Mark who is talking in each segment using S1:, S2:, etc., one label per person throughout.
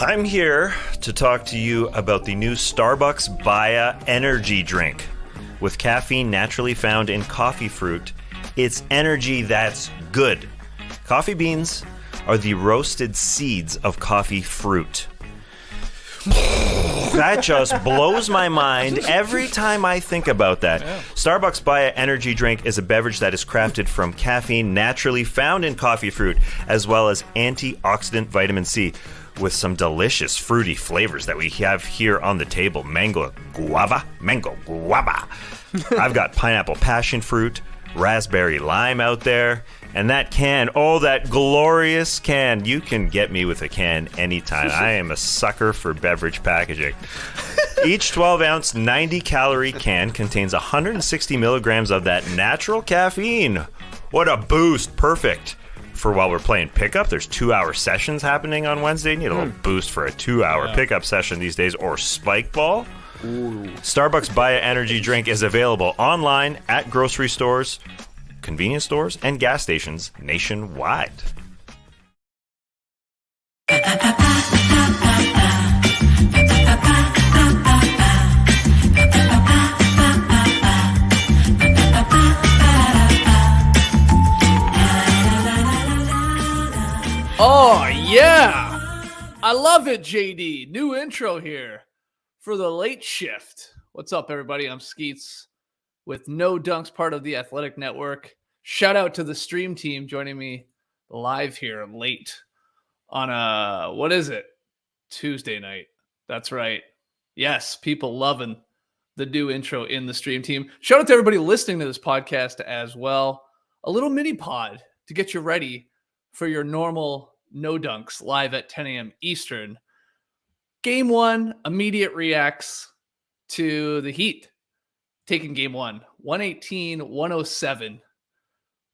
S1: I'm here to talk to you about the new Starbucks Baya energy drink. With caffeine naturally found in coffee fruit, it's energy that's good. Coffee beans are the roasted seeds of coffee fruit. That just blows my mind every time I think about that. Yeah. Starbucks Baya energy drink is a beverage that is crafted from caffeine naturally found in coffee fruit, as well as antioxidant vitamin C, with some delicious fruity flavors that we have here on the table. Mango guava. I've got pineapple passion fruit, raspberry lime out there. And that can, oh, that glorious can. You can get me with a can anytime. I am a sucker for beverage packaging. Each 12-ounce, 90-calorie can contains 160 milligrams of that natural caffeine. What a boost. Perfect for while we're playing pickup. There's 2-hour sessions happening on Wednesday. You need a little boost for a 2-hour pickup session these days, or spike ball. Ooh. Starbucks Baya energy drink is available online at grocery stores, convenience stores, and gas stations nationwide.
S2: Oh, yeah! I love it, JD. New intro here for the late shift. What's up, everybody? I'm Skeets with No Dunks, part of the Athletic Network. Shout out to the stream team joining me live here late on what is it? Tuesday night. That's right. Yes, people loving the new intro in the stream team. Shout out to everybody listening to this podcast as well. A little mini pod to get you ready for your normal No Dunks live at 10 a.m. Eastern. Game one, immediate Reax to the Heat. Taking game one, 118-107.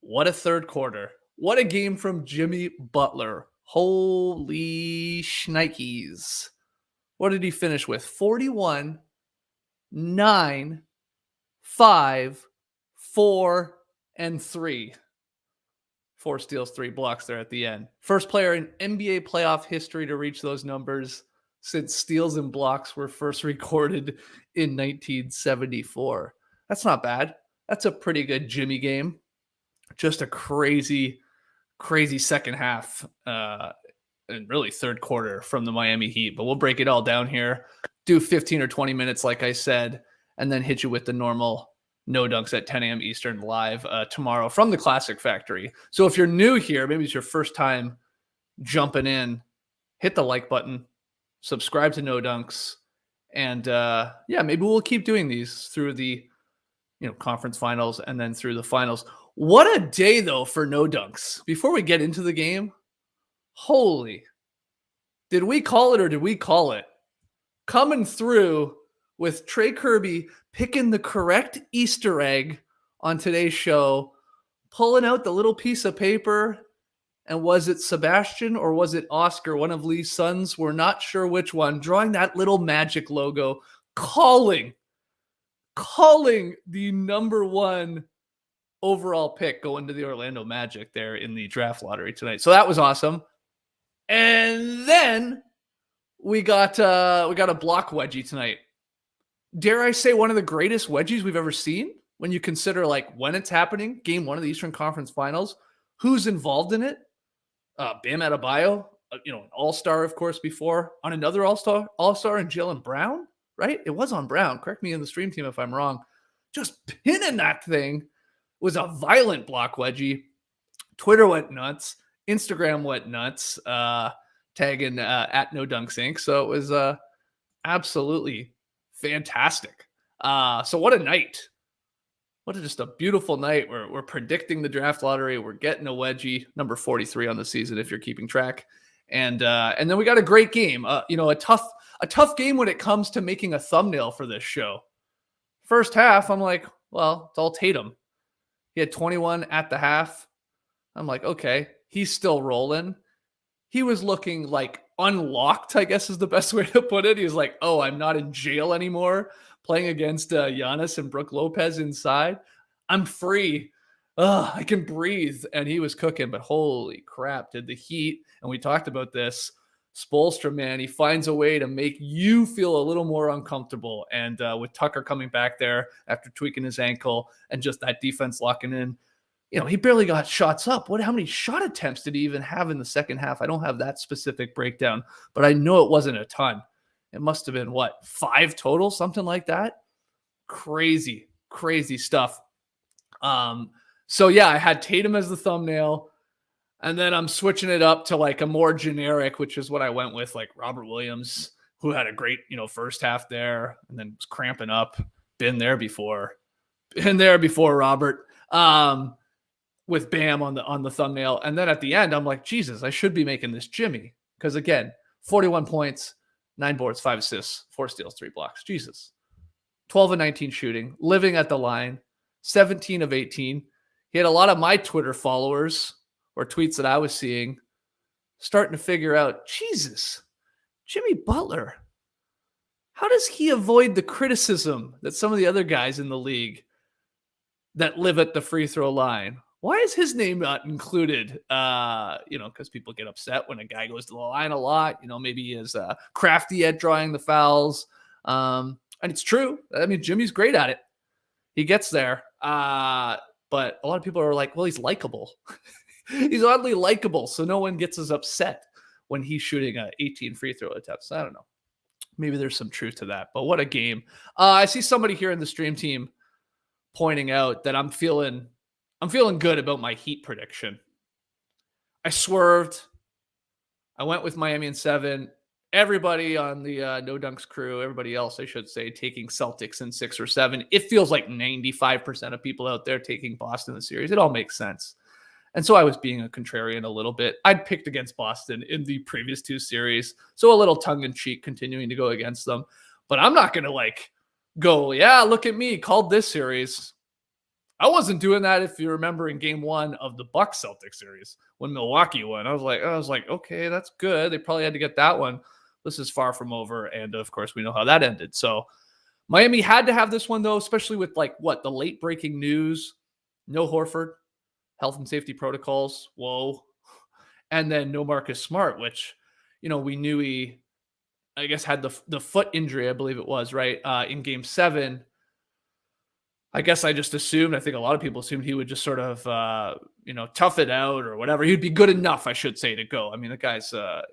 S2: What a third quarter. What a game from Jimmy Butler. Holy shnikes. What did he finish with? 41, 9, 5, 4, and 3. 4 steals, 3 blocks there at the end. First player in NBA playoff history to reach those numbers since steals and blocks were first recorded in 1974. That's not bad. That's a pretty good Jimmy game. Just a crazy, crazy second half and really third quarter from the Miami Heat. But we'll break it all down here. Do 15 or 20 minutes, like I said, and then hit you with the normal No Dunks at 10 a.m. Eastern live tomorrow from the Classic Factory. So if you're new here, maybe it's your first time jumping in, hit the like button, subscribe to No Dunks, and maybe we'll keep doing these through the conference finals and then through the finals. What a day, though, for No Dunks. Before we get into the game, holy, did we call it or did we call it? Coming through with Trey Kirby picking the correct Easter egg on today's show, pulling out the little piece of paper. And was it Sebastian or was it Oscar, one of Lee's sons? We're not sure which one. Drawing that little magic logo, calling the number one overall pick going to the Orlando Magic there in the draft lottery tonight. So that was awesome. And then we got a block wedgie tonight. Dare I say one of the greatest wedgies we've ever seen when you consider when it's happening, game one of the Eastern Conference Finals, who's involved in it? Bam Adebayo, an all-star, of course, before, on another all-star and Jaylen Brown, right? It was on Brown. Correct me in the stream team if I'm wrong. Just pinning that thing was a violent block wedgie. Twitter went nuts. Instagram went nuts, tagging at No Dunks Inc. So it was absolutely fantastic. So what a night. Just a beautiful night. We're predicting the draft lottery. We're getting a wedgie, number 43 on the season, if you're keeping track. And then we got a great game. A tough game when it comes to making a thumbnail for this show. First half, I'm like, well, it's all Tatum. He had 21 at the half. I'm like, okay, he's still rolling. He was looking unlocked, I guess is the best way to put it. He was like, oh, I'm not in jail anymore. Playing against Giannis and Brook Lopez inside. I'm free. I can breathe. And he was cooking, but holy crap, did the Heat, and we talked about this, Spoelstra, man, he finds a way to make you feel a little more uncomfortable. And with Tucker coming back there after tweaking his ankle and just that defense locking in, he barely got shots up. How many shot attempts did he even have in the second half? I don't have that specific breakdown, but I know it wasn't a ton. It must have been 5 total, something like that. Crazy stuff. So yeah, I had Tatum as the thumbnail, and then I'm switching it up to a more generic, which is what I went with, Robert Williams, who had a great, first half there and then was cramping up. Been there before, Robert. With Bam on the thumbnail. And then at the end, I'm like, Jesus, I should be making this Jimmy. Because again, 41 points, 9 boards, 5 assists, 4 steals, 3 blocks. Jesus. 12 of 19 shooting, living at the line, 17 of 18. He had a lot of my Twitter followers or tweets that I was seeing starting to figure out, Jesus, Jimmy Butler, how does he avoid the criticism that some of the other guys in the league that live at the free throw line? Why is his name not included? Because people get upset when a guy goes to the line a lot. Maybe he is crafty at drawing the fouls. And it's true. I mean, Jimmy's great at it. He gets there. But a lot of people are like, well, he's likable. He's oddly likable. So no one gets as upset when he's shooting 18 free throw attempts. I don't know. Maybe there's some truth to that. But what a game. I see somebody here in the stream team pointing out that I'm feeling good about my Heat prediction. I swerved. I went with Miami in 7. Everybody on the No Dunks crew, everybody else, I should say, taking Celtics in 6 or 7. It feels like 95% of people out there taking Boston in the series. It all makes sense. And so I was being a contrarian a little bit. I'd picked against Boston in the previous 2 series. So a little tongue-in-cheek continuing to go against them. But I'm not going to go, yeah, look at me, called this series. I wasn't doing that, if you remember, in game 1 of the Bucks Celtics series when Milwaukee won. I was like, okay, that's good. They probably had to get that one. This is far from over. And of course, we know how that ended. So Miami had to have this one, though, especially with the late breaking news. No Horford, health and safety protocols. Whoa. And then no Marcus Smart, which, we knew he, I guess, had the foot injury, I believe it was, right? In game 7. I guess I just assumed, I think a lot of people assumed he would just sort of, tough it out or whatever. He'd be good enough, I should say, to go. I mean, the guy's a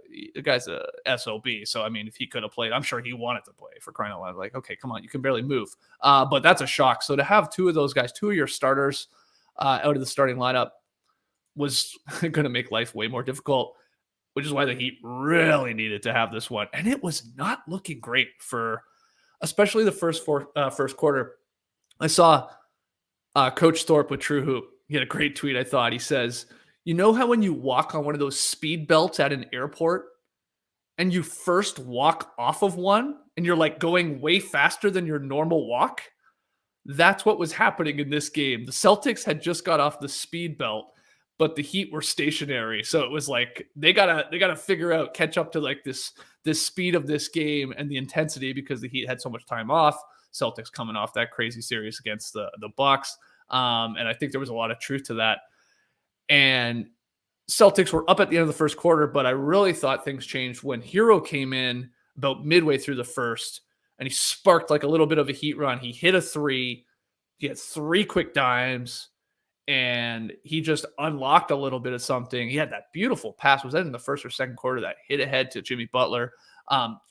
S2: SOB. So, I mean, if he could have played, I'm sure he wanted to play, for crying out loud. Okay, come on, you can barely move. But that's a shock. So to have 2 of those guys, 2 of your starters out of the starting lineup was going to make life way more difficult, which is why the Heat really needed to have this one. And it was not looking great for especially the first quarter. I saw Coach Thorpe with True Hoop. He had a great tweet, I thought. He says, you know how when you walk on one of those speed belts at an airport and you first walk off of one and you're going way faster than your normal walk? That's what was happening in this game. The Celtics had just got off the speed belt, but the Heat were stationary. So it was they gotta figure out, catch up to this speed of this game and the intensity, because the Heat had so much time off. Celtics coming off that crazy series against the Bucks. And I think there was a lot of truth to that. And Celtics were up at the end of the first quarter, but I really thought things changed when Hero came in about midway through the first, and he sparked a little bit of a Heat run. He hit a 3. He had 3 quick dimes, and he just unlocked a little bit of something. He had that beautiful pass. Was that in the first or second quarter? That hit ahead to Jimmy Butler.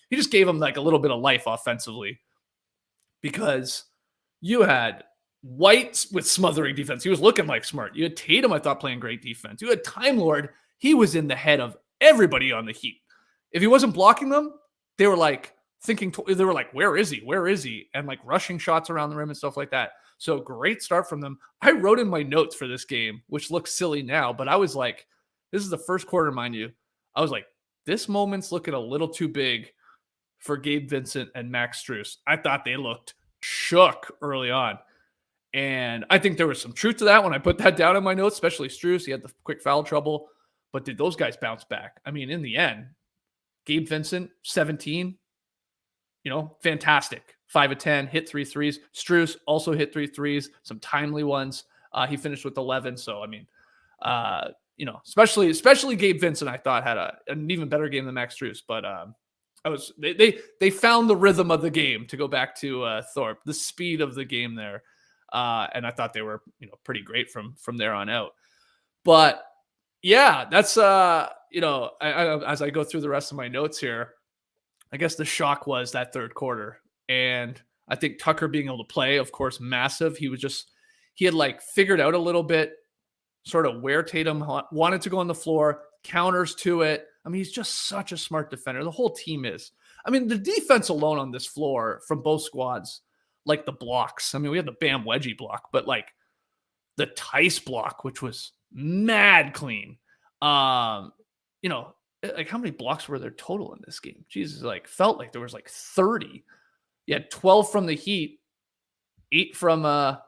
S2: He just gave him a little bit of life offensively, because you had White with smothering defense. He was looking like Smart. You had Tatum, I thought, playing great defense. You had Time Lord. He was in the head of everybody on the Heat. If he wasn't blocking them, they were thinking, they were where is he? Where is he? And rushing shots around the rim and stuff like that. So great start from them. I wrote in my notes for this game, which looks silly now, but I was this is the first quarter, mind you. I was this moment's looking a little too big for Gabe Vincent and Max Strus. I thought they looked shook early on. And I think there was some truth to that when I put that down in my notes, especially Strus. He had the quick foul trouble. But did those guys bounce back? I mean, in the end, Gabe Vincent, 17, fantastic. 5 of 10, hit 3 threes. Strus also hit 3 threes, some timely ones. He finished with 11. So, I mean, especially Gabe Vincent, I thought had an even better game than Max Strus. But they found the rhythm of the game, to go back to Thorpe, the speed of the game there. And I thought they were, pretty great from there on out. But yeah, that's, as I go through the rest of my notes here, I guess the shock was that third quarter. And I think Tucker being able to play, of course, massive. He had like figured out a little bit sort of where Tatum wanted to go on the floor, counters to it. I mean, he's just such a smart defender. The whole team is. I mean, the defense alone on this floor from both squads, like the blocks. I mean, we had the Bam Wedgie block, but like the Tice block, which was mad clean. Like how many blocks were there total in this game? Jesus, like felt like there was like 30. You had 12 from the Heat, 8 from the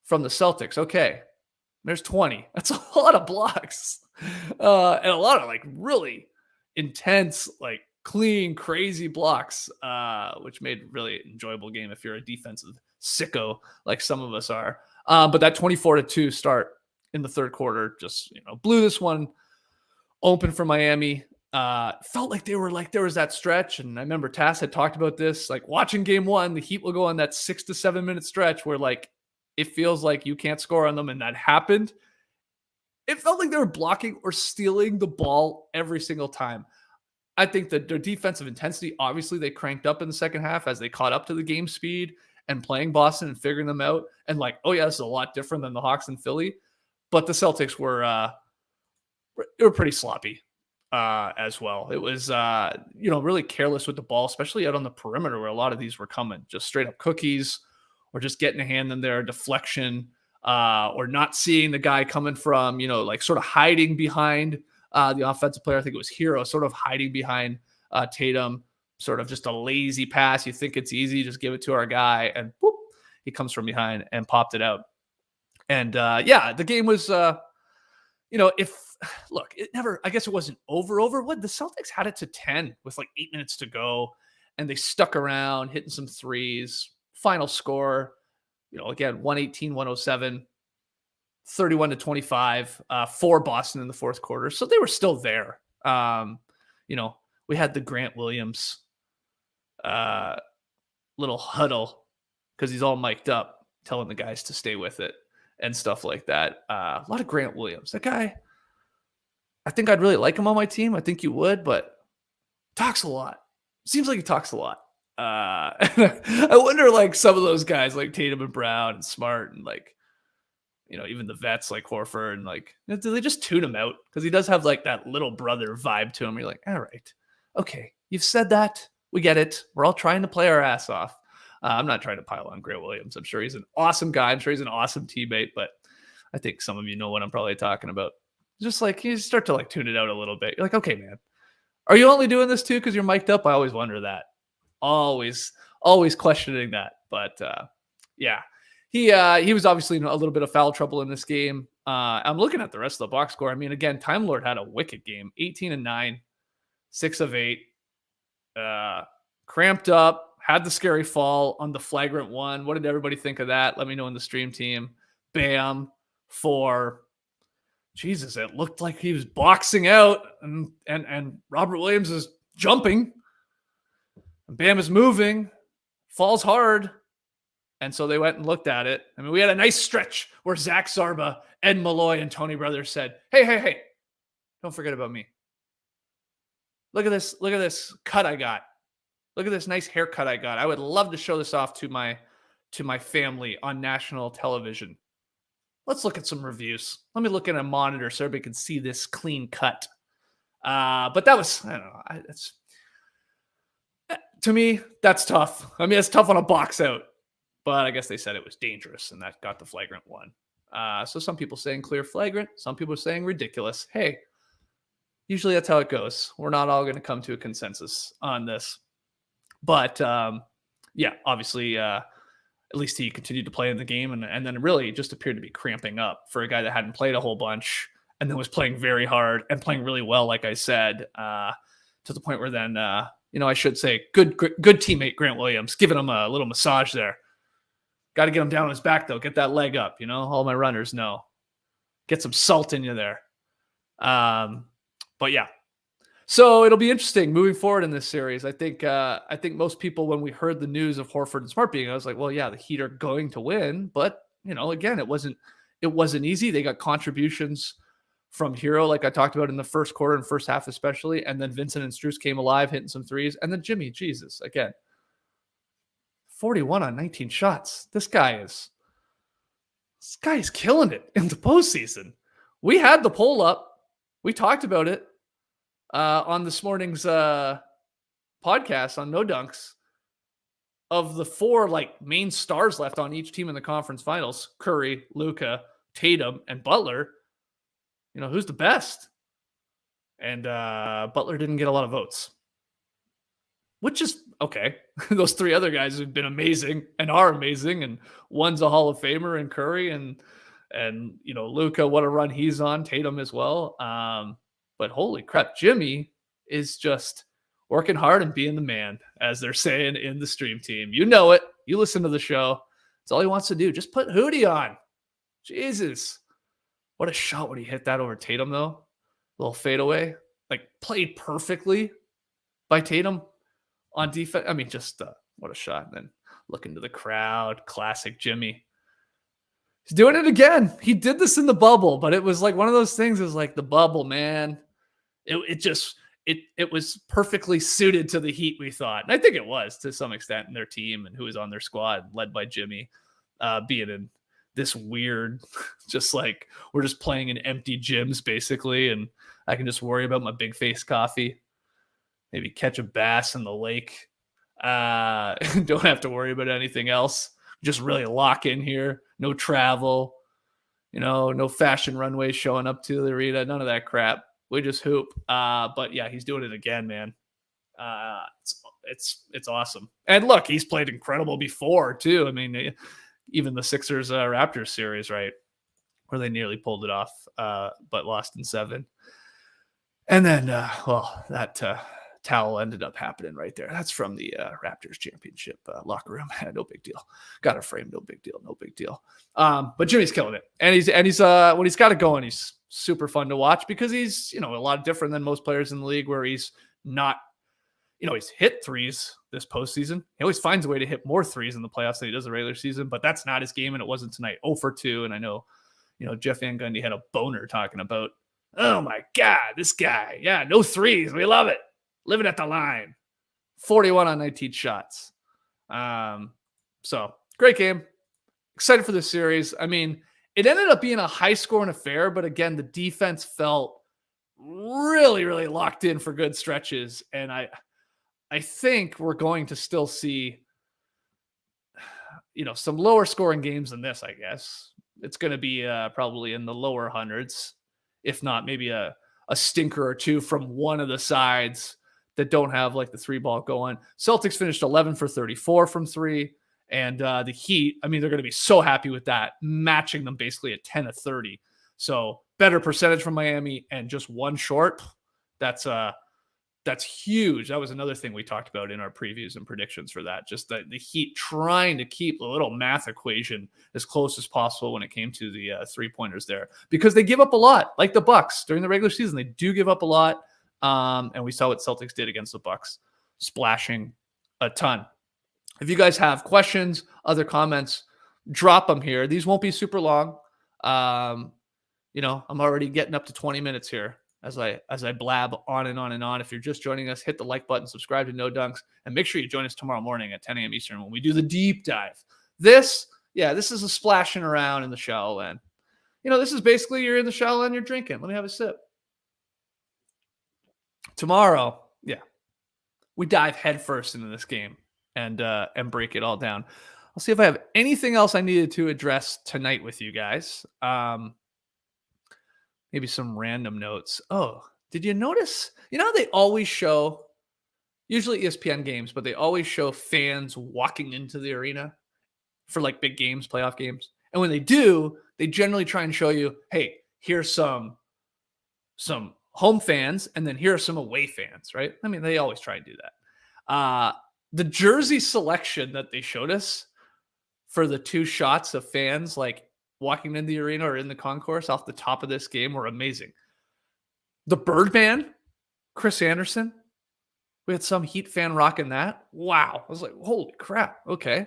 S2: Celtics. Okay. There's 20. That's a lot of blocks. And a lot of like really intense, like clean, crazy blocks, which made a really enjoyable game if you're a defensive sicko like some of us are. But that 24-2 start in the third quarter just, blew this one open for Miami. Felt like there was that stretch. And I remember Tass had talked about this, like watching game one, the Heat will go on that 6 to 7 minute stretch where like, it feels like you can't score on them. And that happened. It felt like they were blocking or stealing the ball every single time. I think that their defensive intensity, obviously they cranked up in the second half as they caught up to the game speed and playing Boston and figuring them out. And like, oh yeah, this is a lot different than the Hawks and Philly. But the Celtics were pretty sloppy as well. It was, really careless with the ball, especially out on the perimeter where a lot of these were coming. Just straight up cookies, or just getting a hand in there, deflection, or not seeing the guy coming from, like sort of hiding behind the offensive player. I think it was Hero, sort of hiding behind Tatum, sort of just a lazy pass. You think it's easy, just give it to our guy, and whoop, he comes from behind and popped it out. And the game was, I guess it wasn't over. What, the Celtics had it to 10 with like 8 minutes to go, and they stuck around hitting some threes. Final score, again, 118-107, 31-25 for Boston in the fourth quarter. So they were still there. We had the Grant Williams little huddle because he's all mic'd up, telling the guys to stay with it and stuff like that. A lot of Grant Williams. That guy, I think I'd really like him on my team. I think you would, but talks a lot. Seems like he talks a lot. I wonder, like, some of those guys like Tatum and Brown and Smart and like, even the vets like Horford and like, do they just tune him out? Because he does have like that little brother vibe to him. You're like, all right, okay, you've said that. We get it. We're all trying to play our ass off. I'm not trying to pile on Grant Williams. I'm sure he's an awesome guy. I'm sure he's an awesome teammate, but I think some of you know what I'm probably talking about. Just like, you start to like tune it out a little bit. You're like, okay, man, are you only doing this too because you're mic'd up? I always wonder that. Always questioning that. But he was obviously in a little bit of foul trouble in this game. I'm looking at the rest of the box score. I mean, again, Time Lord had a wicked game, 18-9, 6 of 8, cramped up, had the scary fall on the flagrant one. What did everybody think of that? Let me know in the stream team. Bam, 4. Jesus, it looked like he was boxing out, and Robert Williams is jumping. Bam is moving, falls hard. And so they went and looked at it. I mean, we had a nice stretch where Zach Zarba, Ed Malloy, and Tony Brothers said, hey, don't forget about me. Look at this cut I got. Look at this nice haircut I got. I would love to show this off to my family on national television. Let's look at some reviews. Let me look at a monitor so everybody can see this clean cut. But that was, I don't know. To me, that's tough. I mean, it's tough on a box out, but I guess they said it was dangerous, and that got the flagrant one. So some people saying clear flagrant, some people are saying ridiculous. Hey, usually that's how it goes. We're not all going to come to a consensus on this. But obviously, at least he continued to play in the game, and then really just appeared to be cramping up for a guy that hadn't played a whole bunch and then was playing very hard and playing really well, like I said, to the point where then, I should say good teammate Grant Williams, giving him a little massage there. Got to get him down on his back, though. Get that leg up, all my runners know. Get some salt in you there. But yeah, so it'll be interesting moving forward in this series. I think most people, when we heard the news of Horford and Smart being, I was like, well, yeah, the Heat are going to win, but again, it wasn't easy. They got contributions from Hero, like I talked about in the first quarter and first half, especially, and then Vincent and Strus came alive, hitting some threes, and then Jimmy, Jesus, again, 41 on 19 shots. This guy is killing it in the postseason. We had the poll up. We talked about it on this morning's podcast on No Dunks. Of the 4 main stars left on each team in the conference finals, Curry, Luka, Tatum, and Butler, who's the best? And Butler didn't get a lot of votes, which is okay. Those 3 other guys have been amazing and are amazing, and one's a Hall of Famer in Curry, and Luka, what a run he's on, Tatum as well. But holy crap, Jimmy is just working hard and being the man, as they're saying in the stream team. You know it. You listen to the show. That's all he wants to do. Just put Hootie on. Jesus. What a shot when he hit that over Tatum, though. Little fadeaway. Played perfectly by Tatum on defense. I mean, just what a shot. And then look into the crowd. Classic Jimmy. He's doing it again. He did this in the bubble, but it was one of those things. It was the bubble, man. It was perfectly suited to the Heat, we thought. And I think it was to some extent, in their team and who was on their squad, led by Jimmy, being in this weird, we're just playing in empty gyms, basically, and I can just worry about my big face coffee, maybe catch a bass in the lake. Don't have to worry about anything else. Just really lock in here. No travel, no fashion runways showing up to the arena, none of that crap. We just hoop. But yeah, he's doing it again, man. It's awesome. And look, he's played incredible before too. I mean, even the Sixers Raptors series, right, where they nearly pulled it off, but lost in 7. And then, that towel ended up happening right there. That's from the Raptors championship locker room. No big deal. Got a frame. No big deal. No big deal. But Jimmy's killing it, and he's when he's got it going, he's super fun to watch because he's a lot different than most players in the league, where he's not, he's hit threes this postseason. He always finds a way to hit more threes in the playoffs than he does the regular season, but that's not his game, and it wasn't tonight. 0 for 2, and I know, Jeff Van Gundy had a boner talking about, oh my God, this guy, yeah, no threes, we love it, living at the line, 41 on 19 shots. So great game. Excited for this series. I mean, it ended up being a high-scoring affair, but again, the defense felt really, really locked in for good stretches, and I think we're going to still see, some lower-scoring games than this. I guess it's going to be probably in the lower hundreds, if not maybe a stinker or two from one of the sides that don't have the 3-ball going. Celtics finished 11 for 34 from 3. And the Heat, I mean, they're going to be so happy with that, matching them basically at 10 of 30. So better percentage from Miami and just one short. That's huge. That was another thing we talked about in our previews and predictions for that. Just the Heat trying to keep the little math equation as close as possible when it came to the 3-pointers there, because they give up a lot, like the Bucks during the regular season. They do give up a lot. And we saw what Celtics did against the Bucks, splashing a ton. If you guys have questions, other comments, drop them here. These won't be super long. I'm already getting up to 20 minutes here as I blab on and on and on. If you're just joining us, hit the like button, subscribe to No Dunks, and make sure you join us tomorrow morning at 10 a.m. Eastern when we do the deep dive. This is a splashing around in the shallow end. This is basically you're in the shallow end, you're drinking. Let me have a sip. Tomorrow, we dive headfirst into this game and break it all down. I'll see if I have anything else I needed to address tonight with you guys. Maybe some random notes. Oh, did you notice? How they always show, usually ESPN games, but they always show fans walking into the arena for big games, playoff games. And when they do, they generally try and show you, hey, here's some home fans, and then here are some away fans, right? I mean, they always try and do that. The jersey selection that they showed us for the 2 shots of fans walking in the arena or in the concourse off the top of this game were amazing. The Birdman, Chris Anderson. We had some Heat fan rocking that. Wow. I was like, holy crap. Okay.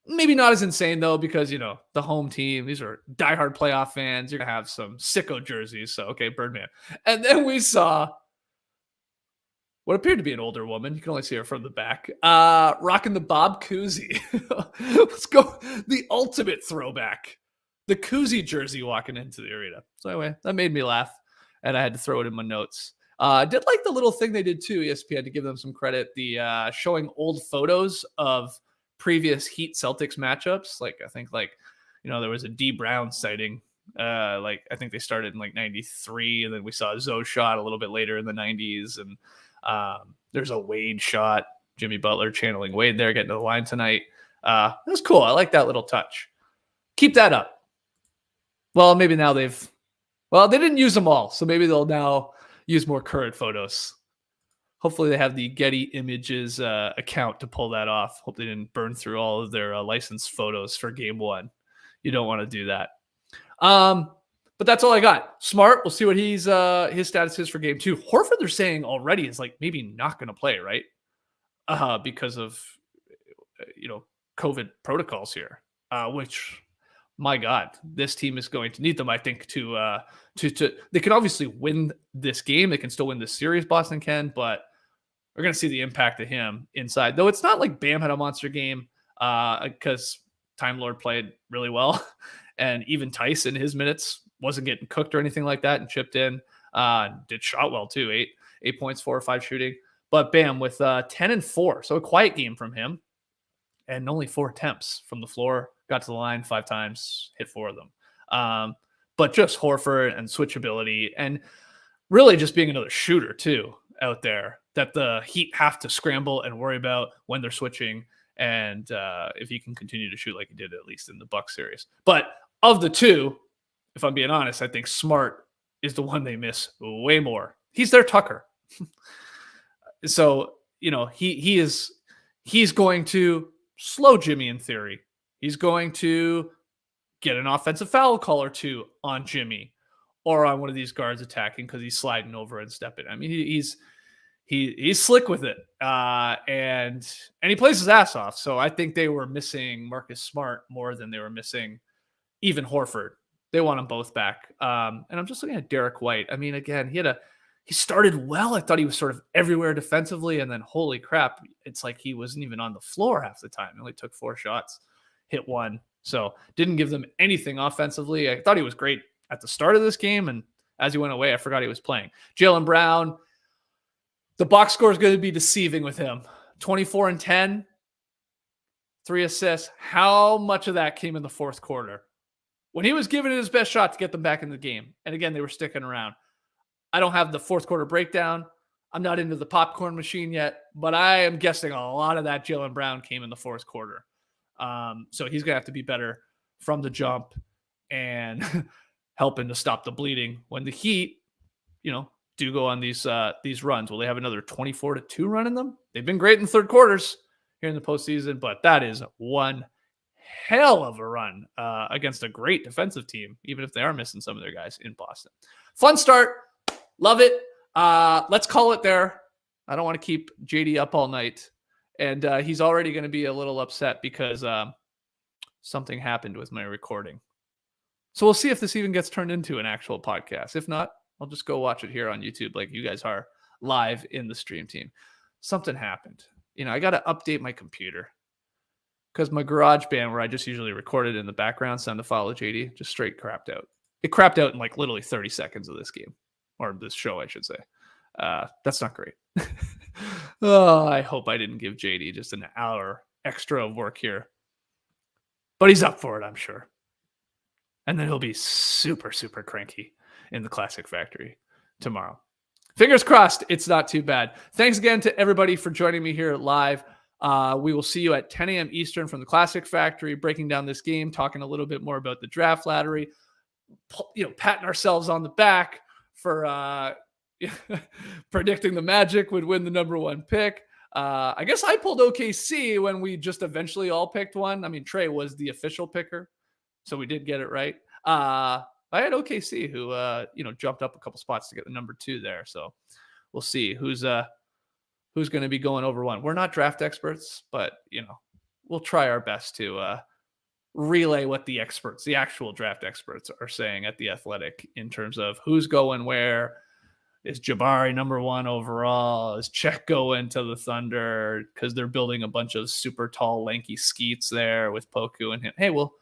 S2: Maybe not as insane though, because the home team, these are diehard playoff fans. You're gonna have some sicko jerseys. So okay, Birdman. And then we saw what appeared to be an older woman. You can only see her from the back. Rocking the Bob Cousy. Let's go. The ultimate throwback. The Cousy jersey walking into the arena. So anyway, that made me laugh. And I had to throw it in my notes. I did like the little thing they did too. ESPN, to give them some credit. The showing old photos of previous Heat-Celtics matchups. I think there was a D Brown sighting. I think they started in 93, and then we saw a Zoe shot a little bit later in the 90s. And there's a Wade shot. Jimmy Butler channeling Wade there, getting to the line tonight. That was cool. I like that little touch. Keep that up. Well, maybe now they didn't use them all, so maybe they'll now use more current photos. Hopefully they have the Getty Images account to pull that off. Hope they didn't burn through all of their licensed photos for game one. You don't want to do that. But that's all I got. Smart, we'll see what his status is for game two. Horford, they're saying already is maybe not going to play, right? Because of COVID protocols here, which, my God, this team is going to need them, I think, to they can obviously win this game. They can still win this series, Boston can, but we're going to see the impact of him inside. Though it's not like Bam had a monster game because Time Lord played really well. And even Tyson, his minutes, wasn't getting cooked or anything like that and chipped in. Did shot well too, 8 points, 4 or 5 shooting. But Bam with 10 and 4. So a quiet game from him. And only 4 attempts from the floor. Got to the line 5 times, hit 4 of them. But just Horford and switchability and really just being another shooter too out there that the Heat have to scramble and worry about when they're switching. And if he can continue to shoot like he did at least in the Bucks series. But of the two, if I'm being honest, I think Smart is the one they miss way more. He's their Tucker. So, he's going to slow Jimmy in theory. He's going to get an offensive foul call or 2 on Jimmy or on one of these guards attacking because he's sliding over and stepping. I mean, he's slick with it. And he plays his ass off. So I think they were missing Marcus Smart more than they were missing even Horford. They want them both back. And I'm just looking at Derek White. I mean, again, he started well. I thought he was sort of everywhere defensively. And then holy crap, it's like he wasn't even on the floor half the time. He only took 4 shots, hit 1. So didn't give them anything offensively. I thought he was great at the start of this game. And as he went away, I forgot he was playing. Jaylen Brown, the box score is going to be deceiving with him. 24 and 10, 3 assists. How much of that came in the fourth quarter? When he was giving it his best shot to get them back in the game. And again, they were sticking around. I don't have the fourth quarter breakdown. I'm not into the popcorn machine yet, but I am guessing a lot of that Jaylen Brown came in the fourth quarter. So he's going to have to be better from the jump and helping to stop the bleeding when the Heat, do go on these runs. Will they have another 24-2 run in them? They've been great in third quarters here in the postseason, but that is one hell of a run against a great defensive team, even if they are missing some of their guys in Boston. Fun start. Love it. Let's call it there. I don't want to keep JD up all night. And he's already going to be a little upset because something happened with my recording. So we'll see if this even gets turned into an actual podcast. If not, I'll just go watch it here on YouTube like you guys are live in the stream team. Something happened. I got to update my computer because my GarageBand, where I just usually record it in the background, send the file to JD, just straight crapped out. It crapped out in literally 30 seconds of this game, or this show, I should say. That's not great. Oh, I hope I didn't give JD just an hour extra of work here. But he's up for it, I'm sure. And then he'll be super, super cranky in the Classic Factory tomorrow. Fingers crossed, it's not too bad. Thanks again to everybody for joining me here live. We will see you at 10 a.m. Eastern from the Classic Factory, breaking down this game, talking a little bit more about the draft lottery, patting ourselves on the back for predicting the Magic would win the number 1 pick. I guess I pulled OKC when we just eventually all picked one. I mean, Trey was the official picker, so we did get it right. I I had OKC who, jumped up a couple spots to get the number 2 there. So we'll see who's going to be going over 1. We're not draft experts, but we'll try our best to relay what the experts, the actual draft experts, are saying at The Athletic in terms of who's going where. Is Jabari number 1 overall? Is Czech going to the Thunder because they're building a bunch of super tall, lanky skeets there with Poku and him? Hey, we'll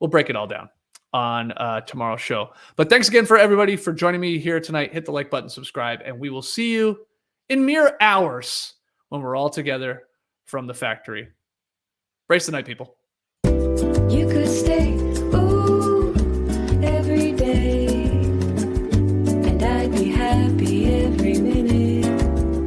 S2: break it all down on tomorrow's show. But thanks again for everybody for joining me here tonight. Hit the like button, subscribe, and we will see you in mere hours when we're all together from the factory. Brace the night, people.
S3: You could stay